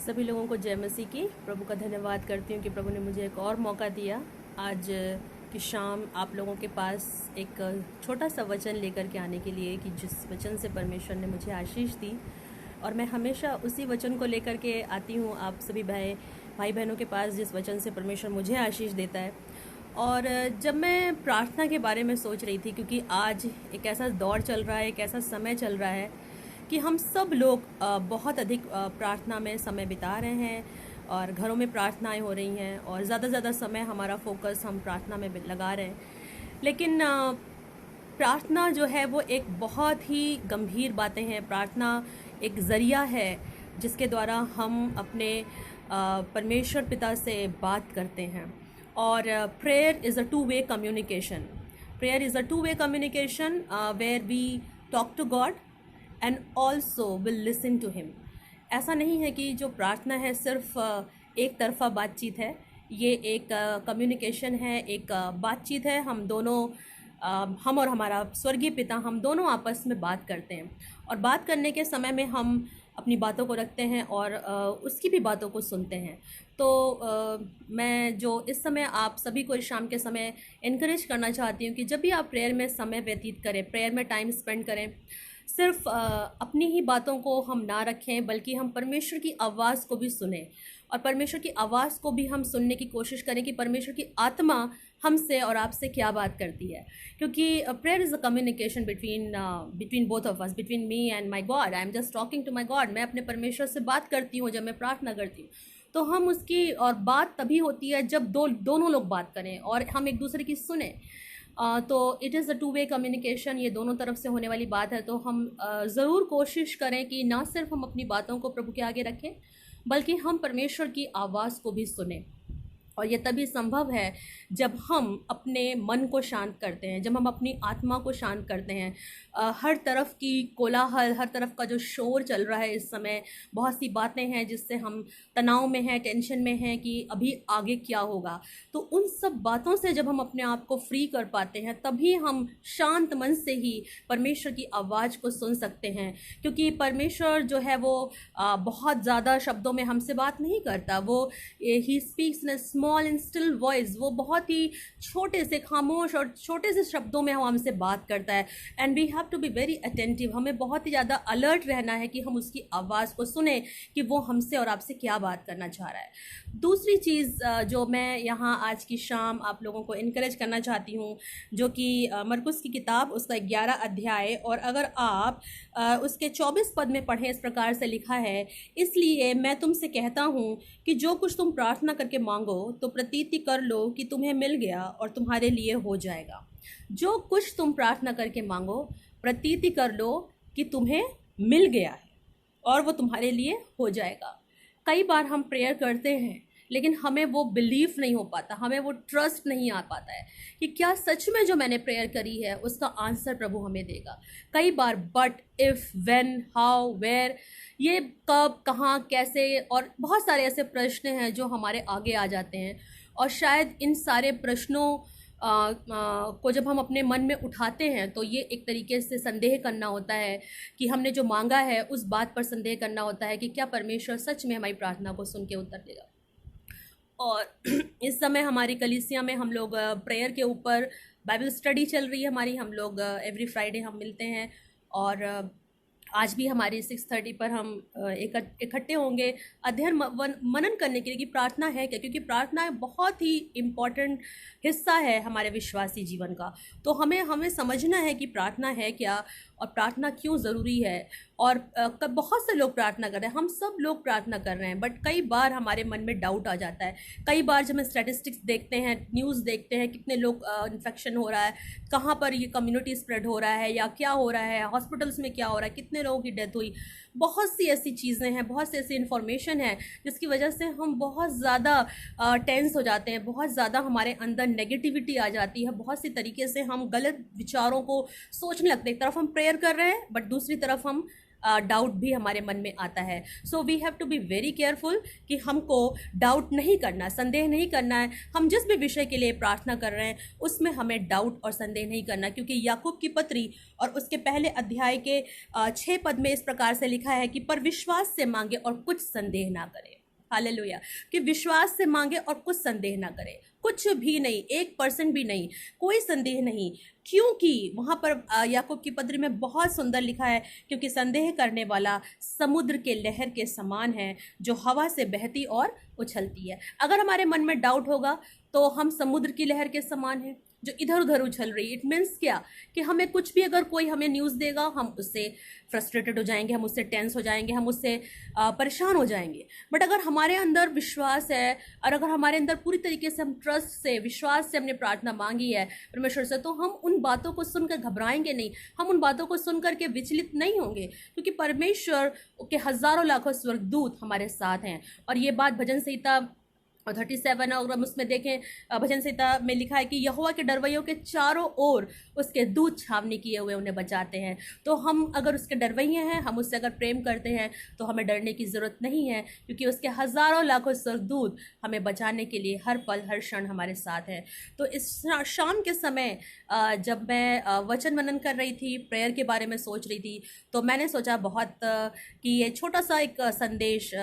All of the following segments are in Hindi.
सभी लोगों को जय मसीह की। प्रभु का धन्यवाद करती हूँ कि प्रभु ने मुझे एक और मौका दिया आज की शाम आप लोगों के पास एक छोटा सा वचन लेकर के आने के लिए, कि जिस वचन से परमेश्वर ने मुझे आशीष दी और मैं हमेशा उसी वचन को लेकर के आती हूँ आप सभी भाई बहनों के पास, जिस वचन से परमेश्वर मुझे आशीष देता है। और जब मैं प्रार्थना के बारे में सोच रही थी, क्योंकि आज एक ऐसा दौर चल रहा है, एक ऐसा समय चल रहा है कि हम सब लोग बहुत अधिक प्रार्थना में समय बिता रहे हैं और घरों में प्रार्थनाएं हो रही हैं और ज़्यादा से ज़्यादा समय हमारा फोकस हम प्रार्थना में लगा रहे हैं। लेकिन प्रार्थना जो है वो एक बहुत ही गंभीर बातें हैं। प्रार्थना एक ज़रिया है जिसके द्वारा हम अपने परमेश्वर पिता से बात करते हैं। और prayer is a two way communication. Prayer is a two way communication where we talk to God and also will listen to him. ऐसा नहीं है कि जो प्रार्थना है सिर्फ एक तरफा बातचीत है। ये एक कम्युनिकेशन है, एक बातचीत है। हम दोनों हम और हमारा स्वर्गीय पिता, हम दोनों आपस में बात करते हैं और बात करने के समय में हम अपनी बातों को रखते हैं और उसकी भी बातों को सुनते हैं। तो मैं जो इस समय आप सभी को इस शाम के समय इनकरेज करना चाहती हूँ कि जब भी आप प्रेयर में समय व्यतीत करें, प्रेयर में टाइम स्पेंड करें, सिर्फ अपनी ही बातों को हम ना रखें, बल्कि हम परमेश्वर की आवाज़ को भी सुने और परमेश्वर की आवाज़ को भी हम सुनने की कोशिश करें कि परमेश्वर की आत्मा हमसे और आपसे क्या बात करती है। क्योंकि prayer is a communication between both of us, between me and my God. I am just talking to my God. मैं अपने परमेश्वर से बात करती हूँ जब मैं प्रार्थना करती हूँ। तो हम उसकी और बात तभी होती है जब दोनों लोग बात करें और हम एक दूसरे की सुने। तो it is a two way communication, ये दोनों तरफ से होने वाली बात है। तो हम ज़रूर कोशिश करें कि ना सिर्फ हम अपनी बातों को प्रभु के आगे रखें, बल्कि हम परमेश्वर की आवाज़ को भी सुने। और ये तभी संभव है जब हम अपने मन को शांत करते हैं, जब हम अपनी आत्मा को शांत करते हैं। हर तरफ की कोलाहल, हर तरफ का जो शोर चल रहा है इस समय, बहुत सी बातें हैं जिससे हम तनाव में हैं, टेंशन में हैं कि अभी आगे क्या होगा। तो उन सब बातों से जब हम अपने आप को फ्री कर पाते हैं, तभी हम शांत मन से ही परमेश्वर की आवाज़ को सुन सकते हैं। क्योंकि परमेश्वर जो है वो बहुत ज़्यादा शब्दों में हमसे बात नहीं करता। वो he speaks in small and still voice. वो बहुत ही छोटे से खामोश और छोटे से शब्दों में वो हमसे बात करता है। And we have to be very attentive. हमें बहुत ही ज़्यादा अलर्ट रहना है कि हम उसकी आवाज़ को सुने कि वो हमसे और आपसे क्या बात करना चाह रहा है। दूसरी चीज़ जो मैं यहाँ आज की शाम आप लोगों को इनकरेज करना चाहती हूँ, जो कि मरकुस की किताब उसका 11 अध्याय, और अगर आप उसके 24 पद में पढ़ें, इस प्रकार से लिखा है, इसलिए मैं तुमसे कहता हूँ कि जो कुछ तुम प्रार्थना करके मांगो तो प्रतीति कर लो कि तुम्हें मिल गया और तुम्हारे लिए हो जाएगा। जो कुछ तुम प्रार्थना करके मांगो, प्रतीति कर लो कि तुम्हें मिल गया है और वो तुम्हारे लिए हो जाएगा। कई बार हम प्रेयर करते हैं लेकिन हमें वो बिलीफ नहीं हो पाता, हमें वो ट्रस्ट नहीं आ पाता है कि क्या सच में जो मैंने प्रेयर करी है उसका आंसर प्रभु हमें देगा। कई बार but, if, when, how, where, ये कब, कहाँ, कैसे और बहुत सारे ऐसे प्रश्न हैं जो हमारे आगे आ जाते हैं। और शायद इन सारे प्रश्नों को जब हम अपने मन में उठाते हैं तो ये एक तरीके से संदेह करना होता है कि हमने जो मांगा है उस बात पर संदेह करना होता है कि क्या परमेश्वर सच में हमारी प्रार्थना को सुन के उत्तर देगा। और इस समय हमारी कलीसिया में हम लोग प्रेयर के ऊपर बाइबल स्टडी चल रही है हमारी। हम लोग एवरी फ्राइडे हम मिलते हैं और आज भी हमारी 6:30 पर हम इकट्ठे होंगे अध्ययन मनन करने के लिए कि प्रार्थना है क्या। क्योंकि प्रार्थना बहुत ही इम्पॉर्टेंट हिस्सा है हमारे विश्वासी जीवन का। तो हमें समझना है कि प्रार्थना है क्या और प्रार्थना क्यों ज़रूरी है। और बहुत से लोग प्रार्थना कर रहे हैं, हम सब लोग प्रार्थना कर रहे हैं, बट कई बार हमारे मन में डाउट आ जाता है। कई बार जब हम स्टैटिस्टिक्स देखते हैं, न्यूज़ देखते हैं, कितने लोग इन्फेक्शन हो रहा है, कहाँ पर ये कम्युनिटी स्प्रेड हो रहा है या क्या हो रहा है, हॉस्पिटल्स में क्या हो रहा है, कितने लोगों की डेथ हुई, बहुत सी ऐसी चीज़ें हैं, बहुत सी ऐसी इन्फॉर्मेशन है जिसकी वजह से हम बहुत ज़्यादा टेंस हो जाते हैं, बहुत ज़्यादा हमारे अंदर नेगेटिविटी आ जाती है, बहुत सी तरीके से हम गलत विचारों को सोचने लगते हैं। एक तरफ हम प्रेयर कर रहे हैं बट दूसरी तरफ हम डाउट भी हमारे मन में आता है। So we have to be very careful कि हमको डाउट नहीं करना, संदेह नहीं करना है। हम जिस भी विषय के लिए प्रार्थना कर रहे हैं उसमें हमें डाउट और संदेह नहीं करना, क्योंकि याकूब की पत्री और उसके पहले अध्याय के 6 पद में इस प्रकार से लिखा है कि पर विश्वास से मांगे और कुछ संदेह ना करें। हालेलुया, कि विश्वास से मांगे और कुछ संदेह ना करे, कुछ भी नहीं, 1% भी नहीं, कोई संदेह नहीं। क्योंकि वहां पर याकूब की पत्री में बहुत सुंदर लिखा है, क्योंकि संदेह करने वाला समुद्र के लहर के समान है, जो हवा से बहती और उछलती है। अगर हमारे मन में डाउट होगा तो हम समुद्र की लहर के समान हैं, जो इधर उधर उछल रही। इट मीन्स क्या, कि हमें कुछ भी, अगर कोई हमें न्यूज़ देगा, हम उससे फ्रस्ट्रेटेड हो जाएंगे, हम उससे टेंस हो जाएंगे, हम उससे परेशान हो जाएंगे। बट अगर हमारे अंदर विश्वास है, और अगर हमारे अंदर पूरी तरीके से हम ट्रस्ट से, विश्वास से हमने प्रार्थना मांगी है परमेश्वर से, तो हम उन बातों को सुनकर घबराएंगे नहीं, हम उन बातों को सुनकर के विचलित नहीं होंगे, क्योंकि परमेश्वर के हजारों लाखों स्वर्गदूत हमारे साथ हैं। और ये बात भजन संहिता 37 और हम उसमें देखें, भजन संहिता में लिखा है कि यहोवा के डरवैयों के चारों ओर उसके दूत छावनी किए हुए उन्हें बचाते हैं। तो हम अगर उसके डरवैये हैं, हम उससे अगर प्रेम करते हैं, तो हमें डरने की ज़रूरत नहीं है, क्योंकि उसके हज़ारों लाखों स्वर्गदूत हमें बचाने के लिए हर पल हर क्षण हमारे साथ हैं। तो इस शाम के समय जब मैं वचन मनन कर रही थी, प्रेयर के बारे में सोच रही थी, तो मैंने सोचा बहुत कि ये छोटा सा एक संदेश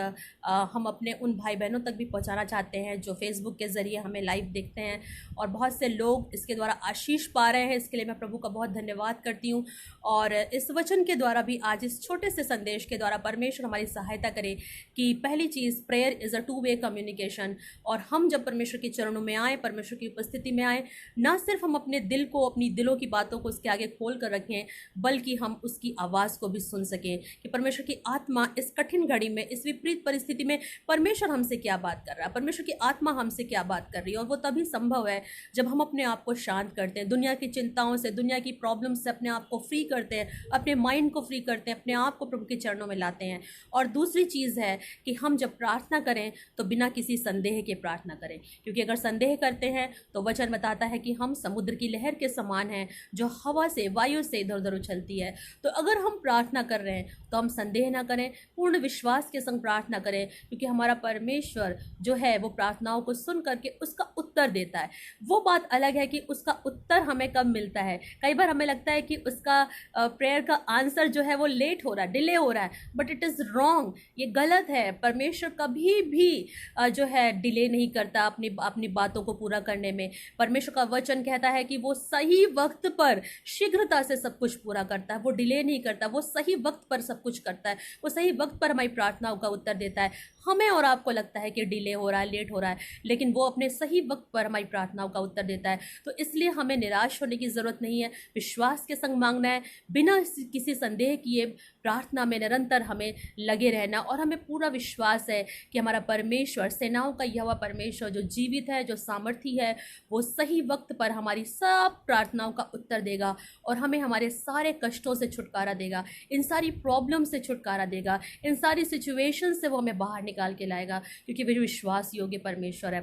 हम अपने उन भाई बहनों तक भी पहुंचाना चाहते हैं जो फेसबुक के ज़रिए हमें लाइव देखते हैं, और बहुत से लोग इसके द्वारा आशीष पा रहे हैं। इसके लिए मैं प्रभु का बहुत धन्यवाद करती हूँ। और इस वचन के द्वारा भी, आज इस छोटे से संदेश के द्वारा परमेश्वर हमारी सहायता करे कि पहली चीज़, प्रेयर इज़ अ 2-वे कम्युनिकेशन। और हम जब परमेश्वर के चरणों में आए, परमेश्वर की उपस्थिति में आए, ना सिर्फ हम अपने दिल को, अपनी दिलों की बातों को उसके आगे खोल कर रखें, बल्कि हम उसकी आवाज़ को भी सुन सकें कि परमेश्वर की आत्मा इस कठिन घड़ी में, इस विपरीत परिस्थिति में परमेश्वर हमसे क्या बात कर रहा है, परमेश्वर की आत्मा हमसे क्या बात कर रही है। और वो तभी संभव है जब हम अपने आप को शांत करते हैं, दुनिया की चिंताओं से, दुनिया की प्रॉब्लम से अपने आप को फ्री करते हैं, अपने माइंड को फ्री करते हैं, अपने आप को प्रभु के चरणों में लाते हैं। और दूसरी चीज़ है कि हम जब प्रार्थना करें तो बिना किसी संदेह के प्रार्थना करें, क्योंकि अगर संदेह करते हैं तो वचन बताता है कि हम समुद्र की लहर के समान हैं, जो हवा से, वायु से इधर उधर उछलती है। तो अगर हम प्रार्थना कर रहे हैं तो हम संदेह ना करें, पूर्ण विश्वास के संग प्रार्थना करें, क्योंकि हमारा परमेश्वर जो है वो प्रार्थनाओं को सुन करके उसका उत्तर देता है। वो बात अलग है कि उसका उत्तर हमें कब मिलता है। कई बार हमें लगता है कि उसका प्रेयर का आंसर जो है वो लेट हो रहा है, डिले हो रहा है, बट इट इज़ रॉन्ग, ये गलत है। परमेश्वर कभी भी जो है डिले नहीं करता अपनी बातों को पूरा करने में। परमेश्वर का वचन कहता है कि वो सही वक्त पर शीघ्रता से सब कुछ पूरा करता है, वो डिले नहीं करता, वो सही वक्त पर सब कुछ करता है, वो सही वक्त पर हमारी प्रार्थनाओं का उत्तर देता है। हमें और आपको लगता है कि डिले हो रहा है, लेट हो रहा है, लेकिन वो अपने सही वक्त पर हमारी प्रार्थनाओं का उत्तर देता है। तो इसलिए हमें निराश होने की ज़रूरत नहीं है, विश्वास के संग मांगना है, बिना किसी संदेह किए प्रार्थना में निरंतर हमें लगे रहना। और हमें पूरा विश्वास है कि हमारा परमेश्वर, सेनाओं का यहोवा परमेश्वर जो जीवित है, जो सामर्थी है, वो सही वक्त पर हमारी सब प्रार्थनाओं का उत्तर देगा और हमें हमारे सारे कष्टों से छुटकारा देगा, इन सारी प्रॉब्लम से छुटकारा देगा, इन सारी सिचुएशन से वो हमें बाहर निकाल के लाएगा, क्योंकि वे विश्वास योग्य परमेश्वर है।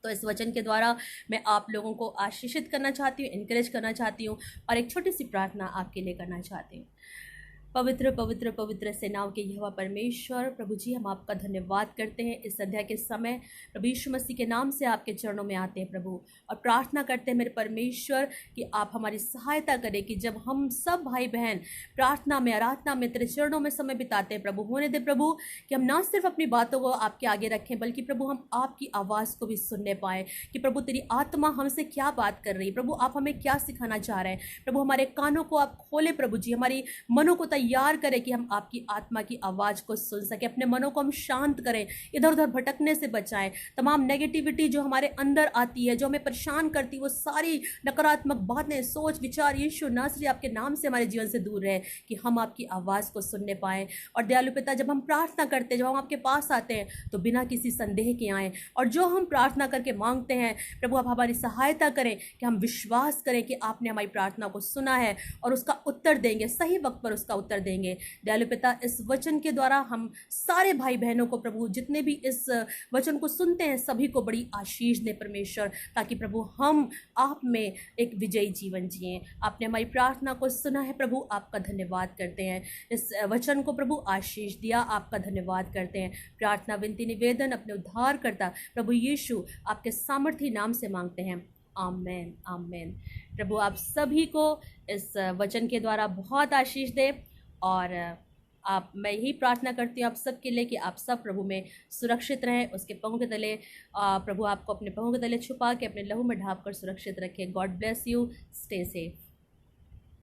तो इस वचन के द्वारा मैं आप लोगों को आशीषित करना चाहती हूँ, इनकरेज करना चाहती हूँ, और एक छोटी सी प्रार्थना आपके लिए करना चाहती हूँ। पवित्र पवित्र पवित्र सेनाओं के यहोवा परमेश्वर, प्रभु जी, हम आपका धन्यवाद करते हैं इस संध्या के समय। प्रभु यीशु मसीह के नाम से आपके चरणों में आते हैं प्रभु, और प्रार्थना करते हैं मेरे परमेश्वर कि आप हमारी सहायता करें कि जब हम सब भाई बहन प्रार्थना में, आराधना में, तेरे चरणों में समय बिताते हैं प्रभु, होने दे प्रभु कि हम ना सिर्फ अपनी बातों को आपके आगे रखें, बल्कि प्रभु हम आपकी आवाज़ को भी सुनने पाएँ कि प्रभु तेरी आत्मा हमसे क्या बात कर रही है, प्रभु आप हमें क्या सिखाना चाह रहे हैं। प्रभु हमारे कानों को आप खोले प्रभु जी, हमारी मनों को तैयार करें कि हम आपकी आत्मा की आवाज़ को सुन सकें, अपने मनों को हम शांत करें, इधर उधर भटकने से बचाएं, तमाम नेगेटिविटी जो हमारे अंदर आती है, जो हमें परेशान करती है, वो सारी नकारात्मक बातें, सोच, विचार यीशु नासरी आपके नाम से हमारे जीवन से दूर रहे, कि हम आपकी आवाज़ को सुनने पाएं। और दयालु पिता, जब हम प्रार्थना करते हैं, जब हम आपके पास आते हैं, तो बिना किसी संदेह के आएँ, और जो हम प्रार्थना करके मांगते हैं प्रभु आप हमारी सहायता करें कि हम विश्वास करें कि आपने हमारी प्रार्थना को सुना है और उसका उत्तर देंगे, सही वक्त पर उसका उत्तर देंगे। दयालु पिता, इस वचन के द्वारा हम सारे भाई बहनों को प्रभु, जितने भी इस वचन को सुनते हैं, सभी को बड़ी आशीष दे परमेश्वर, ताकि प्रभु हम आप में एक विजयी जीवन जिएं। आपने हमारी प्रार्थना को सुना है प्रभु, आपका धन्यवाद करते हैं। इस वचन को प्रभु आशीष दिया, आपका धन्यवाद करते हैं। प्रार्थना, विनती, निवेदन अपने उद्धार करता प्रभु यीशु आपके सामर्थी नाम से मांगते हैं, आमेन आमेन। प्रभु आप सभी को इस वचन के द्वारा बहुत आशीष दे, और मैं यही प्रार्थना करती हूँ आप सबके लिए कि आप सब प्रभु में सुरक्षित रहें, उसके पाँव के तले प्रभु आपको अपने पाँव के तले छुपा के अपने लहू में ढाँप कर सुरक्षित रखें। God bless you, stay safe.